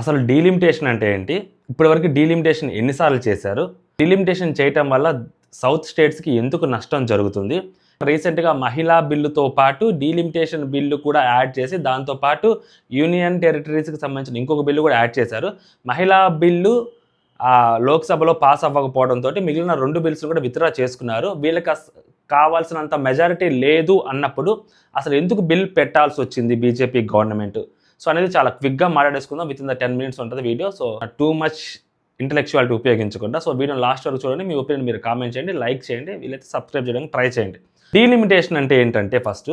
అసలు డీలిమిటేషన్ అంటే ఏంటి? ఇప్పటివరకు డీలిమిటేషన్ ఎన్నిసార్లు చేశారు? డీలిమిటేషన్ చేయటం వల్ల సౌత్ స్టేట్స్‌కి ఎందుకు నష్టం జరుగుతుంది? రీసెంట్‌గా మహిళా బిల్లుతో పాటు డీలిమిటేషన్ బిల్లు కూడా యాడ్ చేసి దాంతో పాటు యూనియన్ టెరిటరీస్‌కి సంబంధించిన ఇంకొక బిల్లు కూడా యాడ్ చేశారు. మహిళా బిల్లు లోక్సభలో పాస్ అవ్వకపోవడంతో మిగిలిన 2 బిల్స్‌ను కూడా విత్‌డ్రా చేసుకున్నారు. వీళ్ళకి కావాల్సినంత మెజారిటీ లేదు అన్నప్పుడు అసలు ఎందుకు బిల్ పెట్టాల్సొచ్చింది బీజేపీ గవర్నమెంట్? సో అనేది చాలా క్విక్గా మాట్లాడేసుకుందాం. వితిన్ ద 10 మినిట్స్ ఉంటుంది video. So too much intellectuality ఉపయోగించకుండా సో వీడియో లాస్ట్ వరకు చూడండి. మీ ఒపీనియన్ మీరు కామెంట్ చేయండి, లైక్ చేయండి, వీలైతే సబ్స్క్రైబ్ చేయడానికి ట్రై చేయండి. డీలిమిటేషన్ అంటే ఏంటంటే ఫస్ట్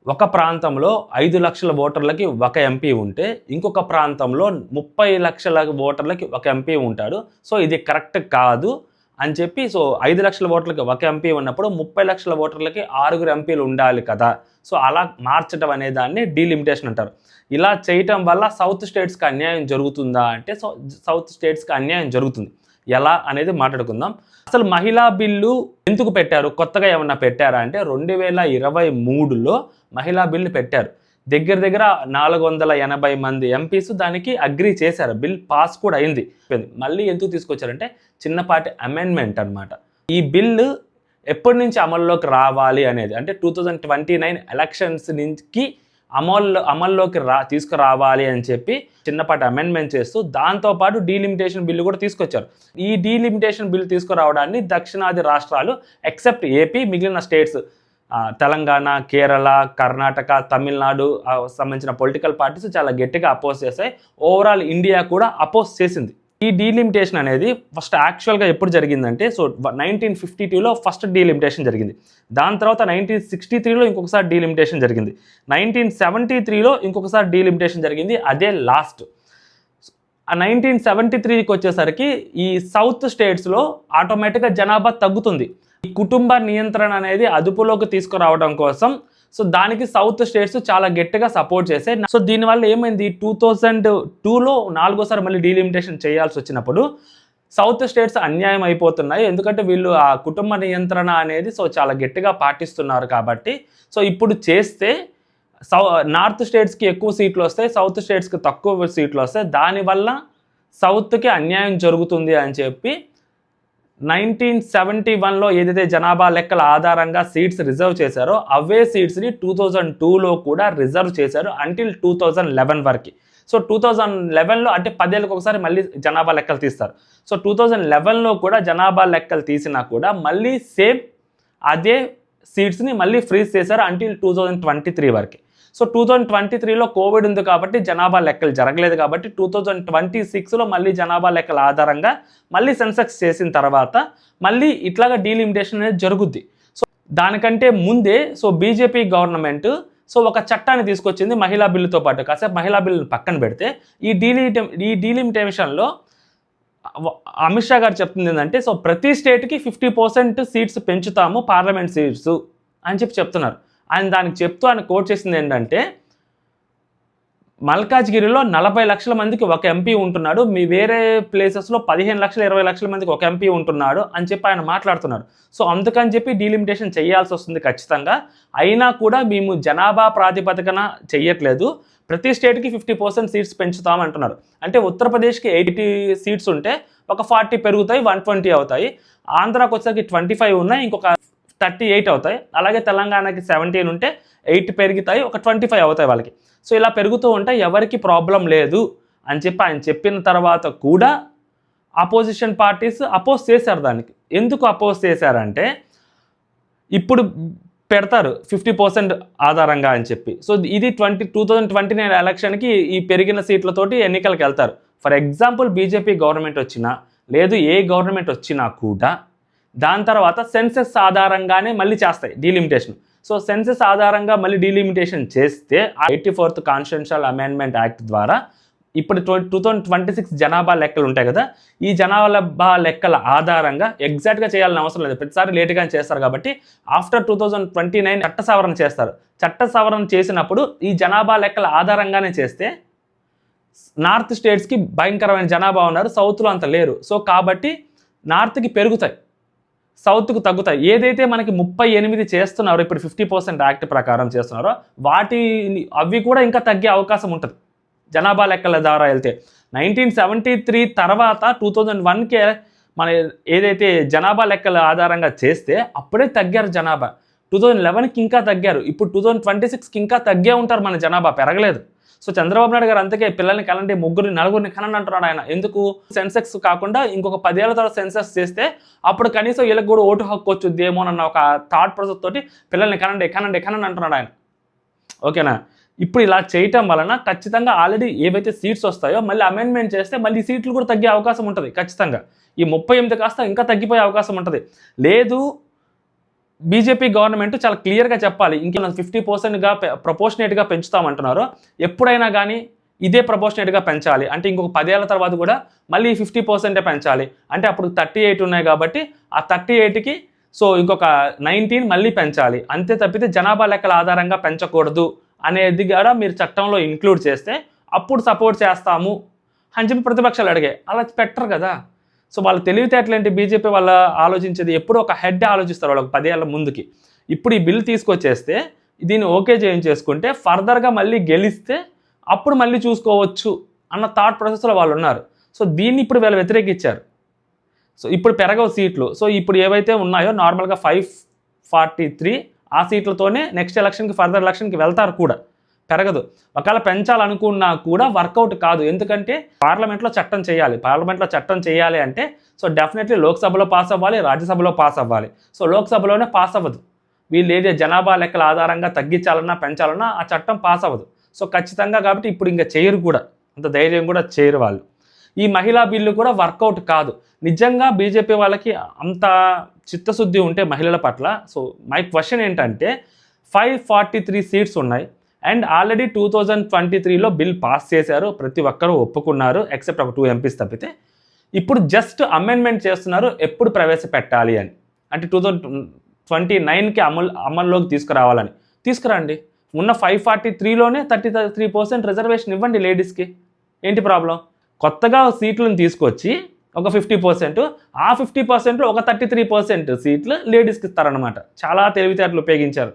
ఒక ప్రాంతంలో 5 లక్షల ఓటర్లకి ఒక ఎంపీ ఉంటే ఇంకొక ప్రాంతంలో 30 లక్షల ఓటర్లకి ఒక ఎంపీ ఉంటాడు. సో ఇది కరెక్ట్ కాదు అని చెప్పి సో 5 లక్షల ఓటర్లకి ఒక ఎంపీ ఉన్నప్పుడు 30 లక్షల ఓటర్లకి 6 ఎంపీలు ఉండాలి కదా. సో అలా మార్చడం అనే దాన్ని డీలిమిటేషన్ అంటారు. ఇలా చేయటం వల్ల సౌత్ స్టేట్స్కి అన్యాయం జరుగుతుందా అంటే సౌత్ స్టేట్స్కి అన్యాయం జరుగుతుంది. ఎలా అనేది మాట్లాడుకుందాం. అసలు మహిళా బిల్లు ఎందుకు పెట్టారు? కొత్తగా ఏమన్నా పెట్టారా అంటే 2023లో మహిళా బిల్లు పెట్టారు. దగ్గర 480 మంది ఎంపీస్ దానికి అగ్రీ చేశారు. బిల్ పాస్ కూడా అయింది. మళ్ళీ ఎందుకు తీసుకొచ్చారంటే చిన్నపాటి అమెండ్మెంట్ అనమాట. ఈ బిల్లు ఎప్పటి నుంచి అమల్లోకి రావాలి అనేది అంటే 2029 ఎలక్షన్స్ నుంచి అమల్లోకి తీసుకురావాలి అని చెప్పి చిన్నపాటి అమెండ్మెంట్ చేస్తూ దాంతోపాటు డీలిమిటేషన్ బిల్లు కూడా తీసుకొచ్చారు. ఈ డీలిమిటేషన్ బిల్లు తీసుకురావడాన్ని దక్షిణాది రాష్ట్రాలు ఎక్సెప్ట్ ఏపీ మిగిలిన స్టేట్స్ తెలంగాణ, కేరళ, కర్ణాటక, తమిళనాడు సంబంధించిన పొలిటికల్ పార్టీస్ చాలా గట్టిగా అపోజ్ చేశాయి. ఓవరాల్ ఇండియా కూడా అపోజ్ చేసింది. ఈ డీలిమిటేషన్ అనేది ఫస్ట్ యాక్చువల్గా ఎప్పుడు జరిగిందంటే సో 1952లో ఫస్ట్ డీలిమిటేషన్ జరిగింది. దాని తర్వాత 1963లో ఇంకొకసారి డీలిమిటేషన్ జరిగింది. 1973లో ఇంకొకసారి డీలిమిటేషన్ జరిగింది. అదే లాస్ట్. 1973కి వచ్చేసరికి ఈ సౌత్ స్టేట్స్లో ఆటోమేటిక్గా జనాభా తగ్గుతుంది. ఈ కుటుంబ నియంత్రణ అనేది అదుపులోకి తీసుకురావడం కోసం సో దానికి సౌత్ స్టేట్స్ చాలా గట్టిగా సపోర్ట్ చేశాయి. సో దీనివల్ల ఏమైంది 2002లో 4వ మళ్ళీ డీలిమిటేషన్ చేయాల్సి వచ్చినప్పుడు సౌత్ స్టేట్స్ అన్యాయం అయిపోతున్నాయి. ఎందుకంటే వీళ్ళు ఆ కుటుంబ నియంత్రణ అనేది సో చాలా గట్టిగా పాటిస్తున్నారు కాబట్టి సో ఇప్పుడు చేస్తే నార్త్ స్టేట్స్కి ఎక్కువ సీట్లు వస్తాయి, సౌత్ స్టేట్స్కి తక్కువ సీట్లు వస్తాయి. దానివల్ల సౌత్కి అన్యాయం జరుగుతుంది అని చెప్పి 1971లో ఏదైతే జనాభా లెక్కల ఆధారంగా సీట్స్ రిజర్వ్ చేశారో అవే సీట్స్ని 2002లో కూడా రిజర్వ్ చేశారు అంటిల్ 2011 వరకు. సో 2011లో అంటే 10 ఏళ్ళకి ఒకసారి మళ్ళీ జనాభా లెక్కలు తీస్తారు. సో 2011లో కూడా జనాభా లెక్కలు తీసినా కూడా మళ్ళీ సేమ్ అదే సీట్స్ని మళ్ళీ ఫ్రీజ్ చేశారు అంటిల్ 2023 వరకు. సో 2023లో కోవిడ్ ఉంది కాబట్టి జనాభా లెక్కలు జరగలేదు కాబట్టి 2026లో మళ్ళీ జనాభా లెక్కల ఆధారంగా మళ్ళీ సెన్సెక్స్ చేసిన తర్వాత మళ్ళీ ఇట్లాగా డీలిమిటేషన్ అనేది జరుగుద్ది. సో దానికంటే ముందే సో బీజేపీ గవర్నమెంట్ సో ఒక చట్టాన్ని తీసుకొచ్చింది మహిళా బిల్లుతో పాటు. కాసేపు మహిళా బిల్లును పక్కన పెడితే ఈ డీలిమిటేషన్లో అమిత్ షా గారు చెప్తుంది ఏంటంటే సో ప్రతి స్టేట్కి 50% సీట్స్ పెంచుతాము పార్లమెంట్ సీట్స్ అని చెప్తున్నారు. ఆయన దానికి చెప్తూ ఆయన కోట్ చేసింది ఏంటంటే మల్కాజ్గిరిలో 40 లక్షల మందికి ఒక ఎంపీ ఉంటున్నాడు, మీ వేరే ప్లేసెస్లో 15 లక్షల 20 లక్షల మందికి ఒక ఎంపీ ఉంటున్నాడు అని చెప్పి ఆయన మాట్లాడుతున్నారు. సో అందుకని చెప్పి డీలిమిటేషన్ చేయాల్సి వస్తుంది ఖచ్చితంగా. అయినా కూడా మేము జనాభా ప్రాతిపదికన చెయ్యట్లేదు, ప్రతి స్టేట్కి 50% సీట్స్ పెంచుతామంటున్నారు. అంటే ఉత్తరప్రదేశ్కి 80 సీట్స్ ఉంటే ఒక 40 పెరుగుతాయి, 120 అవుతాయి. ఆంధ్రాకి వచ్చేసరికి 25 ఉన్నాయి, ఇంకొక 38 అవుతాయి. అలాగే తెలంగాణకి 17 ఉంటే 8 పెరుగుతాయి, ఒక 25 అవుతాయి వాళ్ళకి. సో ఇలా పెరుగుతూ ఉంటే ఎవరికి ప్రాబ్లం లేదు అని చెప్పి ఆయన చెప్పిన తర్వాత కూడా అపోజిషన్ పార్టీస్ అపోజ్ చేశారు దానికి. ఎందుకు అపోజ్ చేశారంటే ఇప్పుడు పెడతారు 50% ఆధారంగా అని చెప్పి. సో ఇది 2029 ఎలక్షన్కి ఈ పెరిగిన సీట్లతోటి ఎన్నికలకు వెళ్తారు. ఫర్ ఎగ్జాంపుల్ బీజేపీ గవర్నమెంట్ వచ్చినా లేదు ఏ గవర్నమెంట్ వచ్చినా కూడా దాని తర్వాత సెన్సెస్ ఆధారంగానే మళ్ళీ చేస్తాయి డీలిమిటేషన్. సో సెన్సెస్ ఆధారంగా మళ్ళీ డీలిమిటేషన్ చేస్తే 84th కాన్స్టిట్యూషనల్ అమెండ్మెంట్ యాక్ట్ ద్వారా ఇప్పుడు 2026 జనాభా లెక్కలు ఉంటాయి కదా, ఈ జనాభా లెక్కల ఆధారంగా ఎగ్జాక్ట్గా చేయాలని అవసరం లేదు, ప్రతిసారి లేటుగానే చేస్తారు కాబట్టి ఆఫ్టర్ 2029 చట్ట సవరణ చేస్తారు. చట్ట సవరణ చేసినప్పుడు ఈ జనాభా లెక్కల ఆధారంగానే చేస్తే నార్త్ స్టేట్స్కి భయంకరమైన జనాభా ఉన్నారు, సౌత్లో అంత లేరు. సో కాబట్టి నార్త్కి పెరుగుతాయి, సౌత్కు తగ్గుతాయి. ఏదైతే మనకి 38 చేస్తున్నారో ఇప్పుడు 50% యాక్ట్ ప్రకారం చేస్తున్నారో అవి కూడా ఇంకా తగ్గే అవకాశం ఉంటుంది జనాభా లెక్కల ద్వారా వెళ్తే. 1973 తర్వాత 2001కే మన ఏదైతే జనాభా లెక్కల ఆధారంగా చేస్తే అప్పుడే తగ్గారు జనాభా. 2011కి ఇంకా తగ్గారు. ఇప్పుడు 2026కి ఇంకా తగ్గే ఉంటారు మన జనాభా, పెరగలేదు. సో చంద్రబాబు నాయుడు గారు అందుకే పిల్లల్ని కనండి, ముగ్గురిని నలుగురిని కనండి అంటున్నాడు ఆయన. ఎందుకు? సెన్సెక్స్ కాకుండా ఇంకొక 10 ఏళ్ల తర్వాత సెన్సెక్స్ చేస్తే అప్పుడు కనీసం వీళ్ళకి కూడా ఓటు హక్కు వచ్చుద్దేమో అన్న ఒక థాట్ ప్రాసెస్ తోటి పిల్లల్ని కనండి కనండి కనండి అంటున్నాడు ఆయన. ఓకేనా? ఇప్పుడు ఇలా చేయటం వలన ఖచ్చితంగా ఆల్రెడీ ఏవైతే సీట్స్ వస్తాయో మళ్ళీ అమెండ్మెంట్ చేస్తే మళ్ళీ సీట్లు కూడా తగ్గే అవకాశం ఉంటుంది ఖచ్చితంగా. ఈ 38 కాస్త ఇంకా తగ్గిపోయే అవకాశం ఉంటుంది. లేదు, బీజేపీ గవర్నమెంట్ చాలా క్లియర్గా చెప్పాలి, ఇంక 50%గా ప్రపోర్షనేట్గా పెంచుతామంటున్నారు. ఎప్పుడైనా కానీ ఇదే ప్రపోర్షనేట్గా పెంచాలి. అంటే ఇంకొక 10 ఏళ్ల తర్వాత కూడా మళ్ళీ 50% పెంచాలి. అంటే అప్పుడు 38 ఉన్నాయి కాబట్టి ఆ 38కి సో ఇంకొక 19 మళ్ళీ పెంచాలి. అంతే తప్పితే జనాభా లెక్కల ఆధారంగా పెంచకూడదు అనేది కూడా మీరు చట్టంలో ఇంక్లూడ్ చేస్తే అప్పుడు సపోర్ట్ చేస్తాము అని చెప్పి ప్రతిపక్షాలు అడిగాయి. అలా పెట్టరు కదా. సో వాళ్ళ తెలివితేటలేంటి? బీజేపీ వాళ్ళ ఆలోచించేది ఎప్పుడు ఒక హెడ్ ఆలోచిస్తారు వాళ్ళకి 10 ఏళ్ల ముందుకి. ఇప్పుడు ఈ బిల్ తీసుకొచ్చేస్తే దీన్ని ఓకే చేయించేసుకుంటే ఫర్దర్గా మళ్ళీ గెలిస్తే అప్పుడు మళ్ళీ చూసుకోవచ్చు అన్న థాట్ ప్రాసెస్లో వాళ్ళు ఉన్నారు. సో దీన్ని ఇప్పుడు వీళ్ళు వ్యతిరేకించారు. సో ఇప్పుడు పెరగవు సీట్లు. సో ఇప్పుడు ఏవైతే ఉన్నాయో నార్మల్గా 543 ఆ సీట్లతోనే నెక్స్ట్ ఎలక్షన్కి ఫర్దర్ ఎలక్షన్కి వెళ్తారు కూడా, పెరగదు. ఒకవేళ పెంచాలనుకున్నా కూడా వర్కౌట్ కాదు. ఎందుకంటే పార్లమెంట్లో చట్టం చేయాలి. పార్లమెంట్లో చట్టం చేయాలి అంటే సో డెఫినెట్లీ లోక్సభలో పాస్ అవ్వాలి, రాజ్యసభలో పాస్ అవ్వాలి. సో లోక్సభలోనే పాస్ అవ్వదు. వీళ్ళు ఏదే జనాభా లెక్కల ఆధారంగా తగ్గించాలన్నా పెంచాలన్నా ఆ చట్టం పాస్ అవ్వదు. సో ఖచ్చితంగా కాబట్టి ఇప్పుడు ఇంకా చేయరు కూడా, అంత ధైర్యం కూడా చేయరు వాళ్ళు. ఈ మహిళా బిల్లు కూడా వర్కౌట్ కాదు. నిజంగా బీజేపీ వాళ్ళకి అంత చిత్తశుద్ధి ఉంటే మహిళల పట్ల, సో మై క్వశ్చన్ ఏంటంటే 543 సీట్స్ ఉన్నాయి అండ్ ఆల్రెడీ 2023లో బిల్ పాస్ చేశారు, ప్రతి ఒక్కరూ ఒప్పుకున్నారు ఎక్సెప్ట్ ఒక 2 ఎంపీస్ తప్పితే. ఇప్పుడు జస్ట్ అమెండ్మెంట్ చేస్తున్నారు ఎప్పుడు ప్రవేశపెట్టాలి అని, అంటే 2029కి అమల్లోకి తీసుకురావాలని. తీసుకురండి. ఉన్న 543లోనే 33% రిజర్వేషన్ ఇవ్వండి లేడీస్కి. ఏంటి ప్రాబ్లం? కొత్తగా సీట్లను తీసుకొచ్చి ఒక 50%, ఆ 50%లో ఒక 33% సీట్లు లేడీస్కి ఇస్తారనమాట. చాలా తెలివితేటలు ఉపయోగించారు.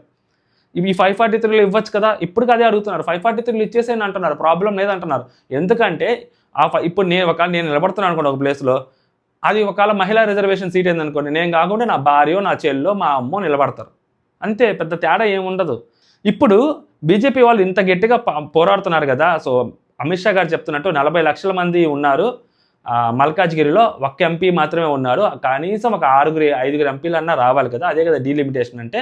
ఇవి 543లో ఇవ్వచ్చు కదా, ఇప్పుడు అదే అడుగుతున్నారు. 543లో ఇచ్చేసేయండి అంటున్నారు, ప్రాబ్లం లేదంటున్నారు. ఎందుకంటే ఇప్పుడు నేను నిలబడుతున్నాను అనుకోండి ఒక ప్లేస్లో, అది ఒకవేళ మహిళా రిజర్వేషన్ సీట్ ఏందనుకోండి, నేను కాకుండా నా భార్యో నా చెల్లో మా అమ్మో నిలబడతారు. అంతే, పెద్ద తేడా ఏముండదు. ఇప్పుడు బీజేపీ వాళ్ళు ఇంత గట్టిగా పోరాడుతున్నారు కదా. సో అమిత్ షా గారు చెప్తున్నట్టు 40 లక్షల మంది ఉన్నారు మల్కాజ్గిరిలో, ఒక్క ఎంపీ మాత్రమే ఉన్నారు, కనీసం ఒక 5 ఎంపీలన్నా రావాలి కదా, అదే కదా డీలిమిటేషన్ అంటే,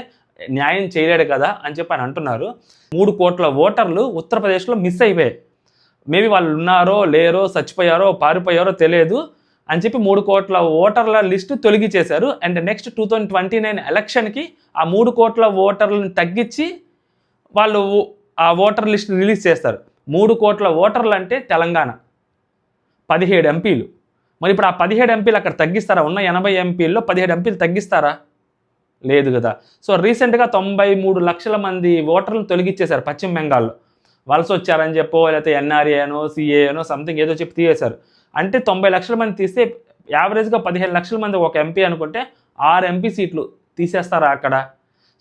న్యాయం చేయలేడు కదా అని చెప్పి అని అంటున్నారు. 3 కోట్ల ఓటర్లు ఉత్తరప్రదేశ్లో మిస్ అయిపోయాయి. మేబీ వాళ్ళు ఉన్నారో లేరో, చచ్చిపోయారో పారిపోయారో తెలియదు అని చెప్పి 3 కోట్ల ఓటర్ల లిస్టు తొలగించేశారు. అండ్ నెక్స్ట్ 2029 ఎలక్షన్కి ఆ 3 కోట్ల ఓటర్లను తగ్గించి వాళ్ళు ఆ ఓటర్ లిస్ట్ రిలీజ్ చేస్తారు. 3 కోట్ల ఓటర్లు అంటే తెలంగాణ 17 ఎంపీలు. మరి ఇప్పుడు ఆ 17 ఎంపీలు అక్కడ తగ్గిస్తారా? ఉన్న 80 ఎంపీల్లో 17 ఎంపీలు తగ్గిస్తారా? లేదు కదా. సో రీసెంట్గా 93 లక్షల మంది ఓటర్లను తొలగించేశారు పశ్చిమ బెంగాల్లో. వలస వచ్చారని చెప్పో, లేకపోతే ఎన్ఆర్ఏ అనో సిఏ అనో సంథింగ్ ఏదో చెప్పి తీసేశారు. అంటే 90 లక్షల మంది తీస్తే యావరేజ్గా 15 లక్షల మంది ఒక ఎంపీ అనుకుంటే 6 ఎంపీ సీట్లు తీసేస్తారా అక్కడ?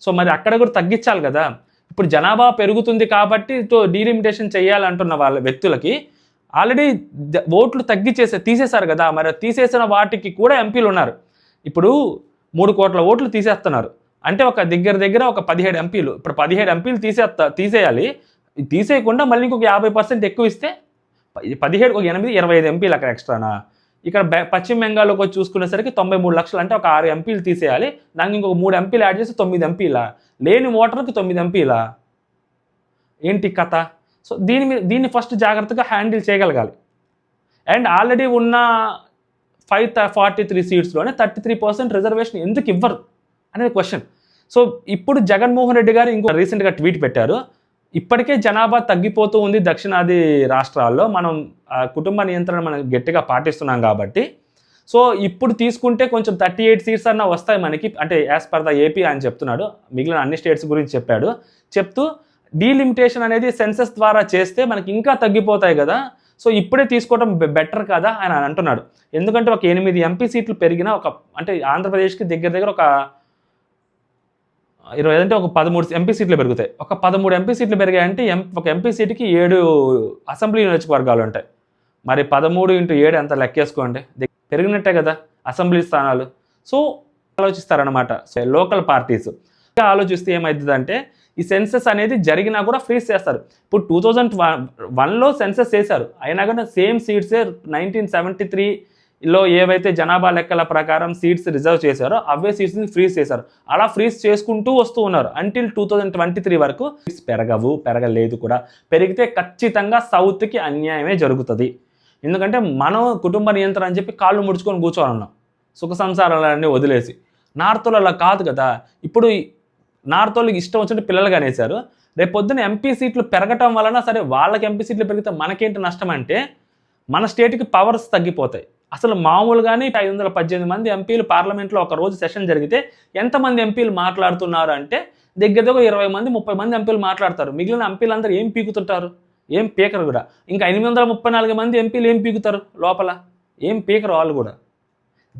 సో మరి అక్కడ కూడా తగ్గించాలి కదా. ఇప్పుడు జనాభా పెరుగుతుంది కాబట్టి డీలిమిటేషన్ చేయాలంటున్న వాళ్ళ వ్యక్తులకి ఆల్రెడీ ఓట్లు తీసేశారు కదా. మరి తీసేసిన వాటికి కూడా ఎంపీలు ఉన్నారు. ఇప్పుడు 3 కోట్ల ఓట్లు తీసేస్తున్నారు అంటే ఒక దగ్గర ఒక 17 ఎంపీలు. ఇప్పుడు 17 ఎంపీలు తీసేయాలి. తీసేయకుండా మళ్ళీ ఇంకొక 50% ఎక్కువ ఇస్తే 17 ఒక 8 25 ఎంపీలు అక్కడ ఎక్స్ట్రానా. ఇక్కడ పశ్చిమ బెంగాల్లోకి వచ్చి చూసుకునేసరికి 93 లక్షలు అంటే ఒక 6 ఎంపీలు తీసేయాలి. దానికి ఇంకొక 3 ఎంపీలు యాడ్ చేసి 9 ఎంపీలా? లేని ఓటర్కి 9 ఎంపీలా? ఏంటి కథ? సో దీన్ని ఫస్ట్ జాగ్రత్తగా హ్యాండిల్ చేయగలగాలి. అండ్ ఆల్రెడీ ఉన్న 543 సీట్స్లోనే 33% రిజర్వేషన్ ఎందుకు ఇవ్వరు అనేది క్వశ్చన్. సో ఇప్పుడు జగన్మోహన్ రెడ్డి గారు ఇంకో రీసెంట్గా ట్వీట్ పెట్టారు. ఇప్పటికే జనాభా తగ్గిపోతూ ఉంది దక్షిణాది రాష్ట్రాల్లో, మనం కుటుంబ నియంత్రణ మనం గట్టిగా పాటిస్తున్నాం కాబట్టి సో ఇప్పుడు తీసుకుంటే కొంచెం 38 సీట్స్ అన్నా వస్తాయి మనకి, అంటే యాజ్ పర్ ద ఏపీ అని చెప్తున్నాడు. మిగిలిన అన్ని స్టేట్స్ గురించి చెప్తూ డీలిమిటేషన్ అనేది సెన్సస్ ద్వారా చేస్తే మనకి ఇంకా తగ్గిపోతాయి కదా, సో ఇప్పుడే తీసుకోవడం బెటర్ కదా అని అంటున్నాడు. ఎందుకంటే ఒక 8 ఎంపీ సీట్లు పెరిగినా అంటే ఆంధ్రప్రదేశ్కి దగ్గర ఒక 20 అంటే ఒక 13 ఎంపీ సీట్లు పెరుగుతాయి. ఒక 13 ఎంపీ సీట్లు పెరిగాయంటే ఒక ఎంపీ సీటుకి 7 అసెంబ్లీ నియోజకవర్గాలు ఉంటాయి. మరి 13x7 ఎంత లెక్కేసుకోండి, పెరిగినట్టే కదా అసెంబ్లీ స్థానాలు. సో ఆలోచిస్తారనమాట లోకల్ పార్టీస్. ఆలోచిస్తే ఏమవుతుందంటే ఈ సెన్సెస్ అనేది జరిగినా కూడా ఫ్రీజ్ చేస్తారు. ఇప్పుడు 2001లో సెన్సెస్ చేశారు, అయినా కానీ సేమ్ సీట్సే 1973లో ఏవైతే జనాభా లెక్కల ప్రకారం సీట్స్ రిజర్వ్ చేశారో అవే సీట్స్ని ఫ్రీజ్ చేశారు. అలా ఫ్రీజ్ చేసుకుంటూ వస్తూ ఉన్నారు అంటిల్ 2023 వరకు. సీట్స్ పెరగలేదు కూడా. పెరిగితే ఖచ్చితంగా సౌత్కి అన్యాయమే జరుగుతుంది. ఎందుకంటే మనం కుటుంబ నియంత్రణ అని చెప్పి కాళ్ళు ముడుచుకొని కూర్చోనున్నాం సుఖ సంసారాలన్నీ వదిలేసి. నార్త్లో అలా కాదు కదా. ఇప్పుడు నార్త్ వాళ్ళకి ఇష్టం వచ్చినట్టు పిల్లలుగా అనేసారు. రేపు పొద్దున ఎంపీ సీట్లు పెరగటం వలన సరే వాళ్ళకి ఎంపీ సీట్లు పెరిగితే మనకేంటి నష్టం అంటే మన స్టేట్కి పవర్స్ తగ్గిపోతాయి. అసలు మామూలుగానే 518 మంది ఎంపీలు పార్లమెంట్లో ఒక రోజు సెషన్ జరిగితే ఎంతమంది ఎంపీలు మాట్లాడుతున్నారు అంటే దగ్గర 20 మంది 30 మంది ఎంపీలు మాట్లాడతారు. మిగిలిన ఎంపీలందరూ ఏం పీకుతుంటారు? ఏం పీకరు కూడా. ఇంకా 834 మంది ఎంపీలు ఏం పీకుతారు? లోపల ఏం పీకరు వాళ్ళు కూడా.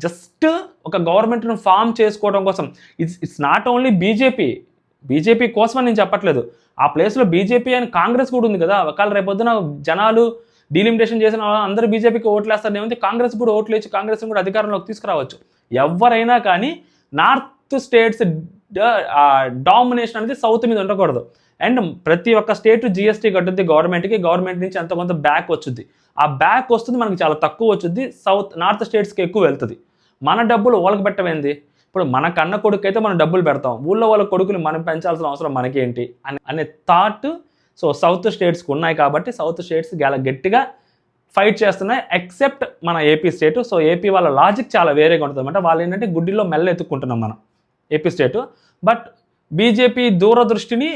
జస్ట్ ఒక గవర్నమెంట్ను ఫామ్ చేసుకోవడం కోసం. ఇట్స్ నాట్ ఓన్లీ బీజేపీ కోసమని నేను చెప్పట్లేదు. ఆ ప్లేస్లో బీజేపీ అని కాంగ్రెస్ కూడా ఉంది కదా. ఒకవేళ రేపొద్దున జనాలు డీలిమిటేషన్ చేసిన అందరూ బీజేపీకి ఓట్లు వేస్తారు ఏమంటే కాంగ్రెస్ కూడా ఓట్లు వేసి కాంగ్రెస్ని కూడా అధికారంలోకి తీసుకురావచ్చు. ఎవరైనా కానీ నార్త్ స్టేట్స్ డామినేషన్ అనేది సౌత్ మీద ఉండకూడదు. అండ్ ప్రతి ఒక్క స్టేట్ జిఎస్టీ కట్టుద్ది గవర్నమెంట్కి, గవర్నమెంట్ నుంచి ఎంతో కొంత బ్యాక్ వచ్చుద్ది. ఆ బ్యాక్ వస్తుంది మనకి చాలా తక్కువ వచ్చుద్ది, నార్త్ స్టేట్స్కి ఎక్కువ వెళ్తుంది. మన డబ్బులు వాళ్ళకి పెట్టమైంది. ఇప్పుడు మన కన్న కొడుకు అయితే మనం డబ్బులు పెడతాం, ఊళ్ళో వాళ్ళ కొడుకుని మనం పెంచాల్సిన అవసరం మనకేంటి అనే థాట్ సౌత్ స్టేట్స్కి ఉన్నాయి. కాబట్టి సౌత్ స్టేట్స్ గట్టిగా ఫైట్ చేస్తున్నాయి, ఎక్సెప్ట్ మన ఏపీ స్టేట్. సో ఏపీ వాళ్ళ లాజిక్ చాలా వేరేగా ఉంటుంది అనమాట. వాళ్ళు ఏంటంటే గుడ్డిలో మెల్ల ఎత్తుక్కుంటున్నాం మనం ఏపీ స్టేట్. బట్ బీజేపీ దూరదృష్టిని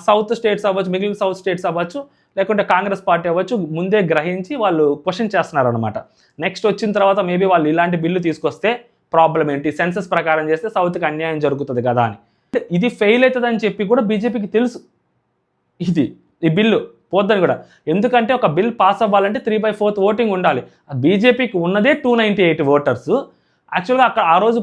సౌత్ స్టేట్స్ అవ్వచ్చు, మిగిలిన సౌత్ స్టేట్స్ అవ్వచ్చు, లేకుంటే కాంగ్రెస్ పార్టీ అవ్వచ్చు, ముందే గ్రహించి వాళ్ళు క్వశ్చన్ చేస్తున్నారనమాట. నెక్స్ట్ వచ్చిన తర్వాత మేబీ వాళ్ళు ఇలాంటి బిల్లు తీసుకొస్తే ప్రాబ్లం ఏంటి, సెన్సస్ ప్రకారం చేస్తే సౌత్కి అన్యాయం జరుగుతుంది కదా అని. ఇది ఫెయిల్ అవుతుందని చెప్పి కూడా బీజేపీకి తెలుసు ఈ బిల్లు పోద్దని కూడా. ఎందుకంటే ఒక బిల్ పాస్ అవ్వాలంటే 3/4 ఓటింగ్ ఉండాలి. బీజేపీకి ఉన్నదే 298 ఓటర్స్. యాక్చువల్గా అక్కడ ఆ రోజు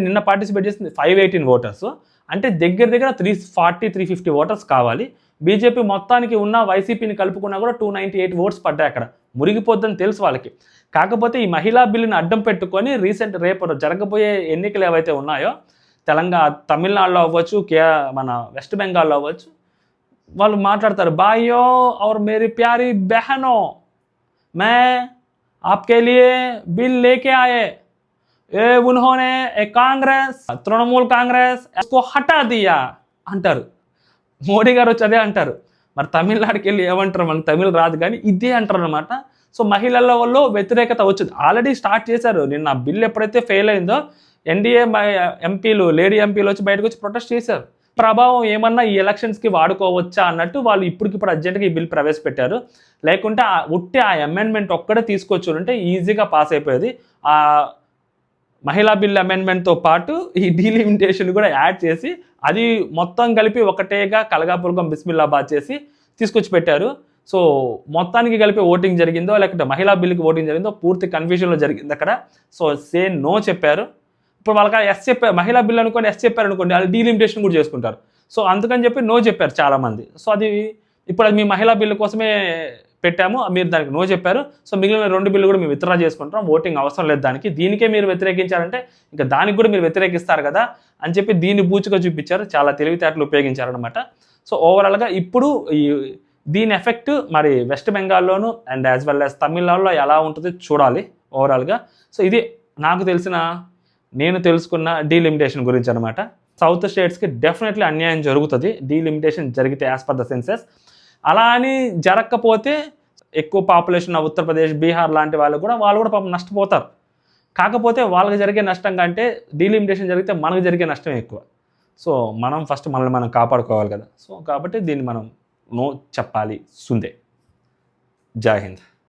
నిన్న పార్టిసిపేట్ చేసింది 518 ఓటర్స్. అంటే దగ్గర 340-350 ఓటర్స్ కావాలి. బీజేపీ మొత్తానికి ఉన్న వైసీపీని కలుపుకున్నా కూడా 298 ఓట్స్ పడ్డాయి అక్కడ. మురిగిపోద్దని తెలుసు వాళ్ళకి. కాకపోతే ఈ మహిళా బిల్లుని అడ్డం పెట్టుకొని రేపు జరగబోయే ఎన్నికలు ఏవైతే ఉన్నాయో తమిళనాడులో అవ్వచ్చు, మన వెస్ట్ బెంగాల్లో అవ్వచ్చు, వాళ్ళు మాట్లాడతారు, భాయ్యో और मेरी प्यारी बहनों मैं आपके लिए बिल लेके आए, उन्होंने कांग्रेस तृणमूल कांग्रेस इसको हटा दिया అంటారు. మోడీ గారు వచ్చి అదే అంటారు. మరి తమిళనాడుకి వెళ్ళి ఏమంటారు, మనకు తమిళ రాదు కానీ ఇదే అంటారు అనమాట. సో మహిళల వల్ల వ్యతిరేకత వచ్చింది, ఆల్రెడీ స్టార్ట్ చేశారు. నిన్న బిల్ ఎప్పుడైతే ఫెయిల్ అయిందో ఎన్డీఏ లేడీ ఎంపీలు వచ్చి బయటకు వచ్చి ప్రొటెస్ట్ చేశారు. ప్రభావం ఏమన్నా ఈ ఎలక్షన్స్కి వాడుకోవచ్చా అన్నట్టు వాళ్ళు ఇప్పటికిప్పుడు అర్జెంట్గా ఈ బిల్ ప్రవేశపెట్టారు. లేకుంటే ఆ అమెండ్మెంట్ ఒక్కడే తీసుకొచ్చి ఉంటే ఈజీగా పాస్ అయిపోయేది. ఆ మహిళా బిల్ అమెండ్మెంట్తో పాటు ఈ డీలిమిటేషన్ కూడా యాడ్ చేసి అది మొత్తం కలిపి ఒకటేగా కలగాపులగం బిస్మిల్లాబాద్ చేసి తీసుకొచ్చి పెట్టారు. సో మొత్తానికి కలిపి ఓటింగ్ జరిగిందో లేకపోతే మహిళా బిల్లుకి ఓటింగ్ జరిగిందో పూర్తి కన్ఫ్యూజన్లో జరిగింది అక్కడ. సో నో చెప్పారు. ఇప్పుడు వాళ్ళకి ఎస్ చెప్పారు, మహిళా బిల్లు అనుకోండి ఎస్ చెప్పారు అనుకోండి, వాళ్ళు డీలిమిటేషన్ కూడా చేసుకుంటారు. సో అందుకని చెప్పి నో చెప్పారు చాలామంది. సో ఇప్పుడు అది మీ మహిళా బిల్లు కోసమే పెట్టాము, మీరు దానికి నో చెప్పారు. సో మిగిలిన 2 బిల్లు కూడా మేము విత్డ్రా చేసుకుంటాం, ఓటింగ్ అవసరం లేదు దానికి. దీనికే మీరు వ్యతిరేకించారంటే ఇంకా దానికి కూడా మీరు వ్యతిరేకిస్తారు కదా అని చెప్పి దీన్ని బూచుగా చూపించారు. చాలా తెలివితేటలు ఉపయోగించారనమాట. సో ఓవరాల్గా ఇప్పుడు దీని ఎఫెక్ట్ మరి వెస్ట్ బెంగాల్లోను అండ్ యాజ్ వెల్ యాజ్ తమిళనాడులో ఎలా ఉంటుందో చూడాలి ఓవరాల్గా. సో ఇది నేను తెలుసుకున్న డీలిమిటేషన్ గురించి అనమాట. సౌత్ స్టేట్స్కి డెఫినెట్లీ అన్యాయం జరుగుతుంది డీలిమిటేషన్ జరిగితే యాజ్ పర్ ద సెన్సెస్. అలా అని జరగకపోతే ఎక్కువ పాపులేషన్ ఉన్న ఉత్తరప్రదేశ్, బీహార్ లాంటి వాళ్ళు కూడా పాపం నష్టపోతారు. కాకపోతే వాళ్ళకి జరిగే నష్టం కంటే డీలిమిటేషన్ జరిగితే మనకు జరిగే నష్టం ఎక్కువ. సో మనం ఫస్ట్ మనల్ని మనం కాపాడుకోవాలి కదా. సో కాబట్టి దీన్ని మనం నో చెప్పాలి సుందే. జై హింద్.